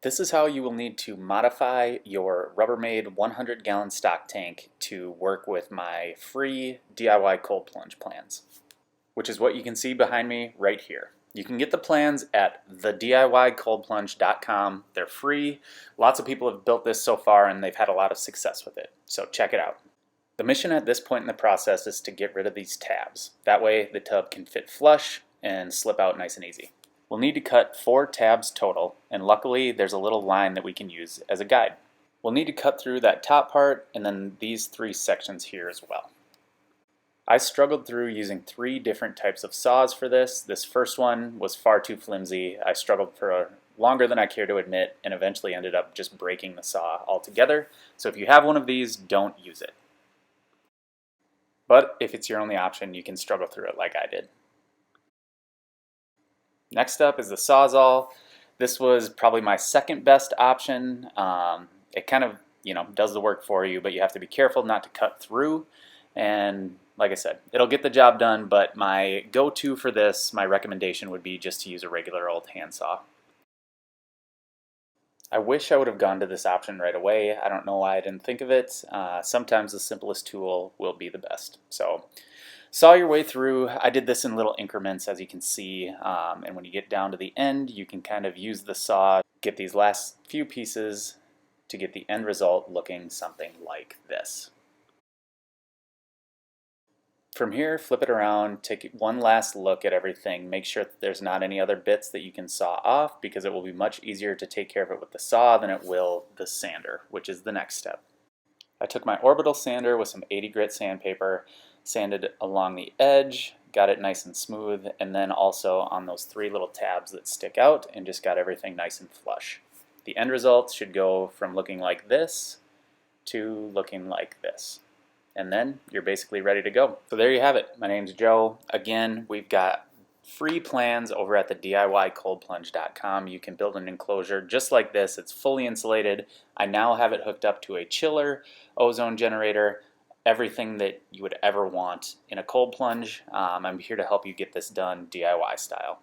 This is how you will need to modify your Rubbermaid 100-gallon stock tank to work with my free DIY cold plunge plans, which is what you can see behind me right here. You can get the plans at thediycoldplunge.com. They're free. Lots of people have built this so far and they've had a lot of success with it, so check it out. The mission at this point in the process is to get rid of these tabs. That way the tub can fit flush and slip out nice and easy. We'll need to cut 4 tabs total, and luckily there's a little line that we can use as a guide. We'll need to cut through that top part and then these 3 sections here as well. I struggled through using 3 different types of saws for this. This first one was far too flimsy. I struggled for longer than I care to admit and eventually ended up just breaking the saw altogether. So if you have one of these, don't use it. But if it's your only option, you can struggle through it like I did. Next up is the Sawzall. This was probably my second best option. It kind of, does the work for you, but you have to be careful not to cut through. And like I said, it'll get the job done, but my go-to for this, my recommendation would be just to use a regular old handsaw. I wish I would have gone to this option right away. I don't know why I didn't think of it. Sometimes the simplest tool will be the best. So saw your way through. I did this in little increments, as you can see, and when you get down to the end, you can kind of use the saw, get these last few pieces to get the end result looking something like this. From here, flip it around, take one last look at everything, make sure that there's not any other bits that you can saw off, because it will be much easier to take care of it with the saw than it will the sander, which is the next step. I took my orbital sander with some 80 grit sandpaper, sanded along the edge, got it nice and smooth, and then also on those 3 little tabs that stick out, and just got everything nice and flush. The end result should go from looking like this to looking like this. And then you're basically ready to go. So there you have it. My name's Joe. Again, we've got free plans over at the DIYcoldplunge.com. You can build an enclosure just like this. It's fully insulated. I now have it hooked up to a chiller, ozone generator, everything that you would ever want in a cold plunge. I'm here to help you get this done DIY style.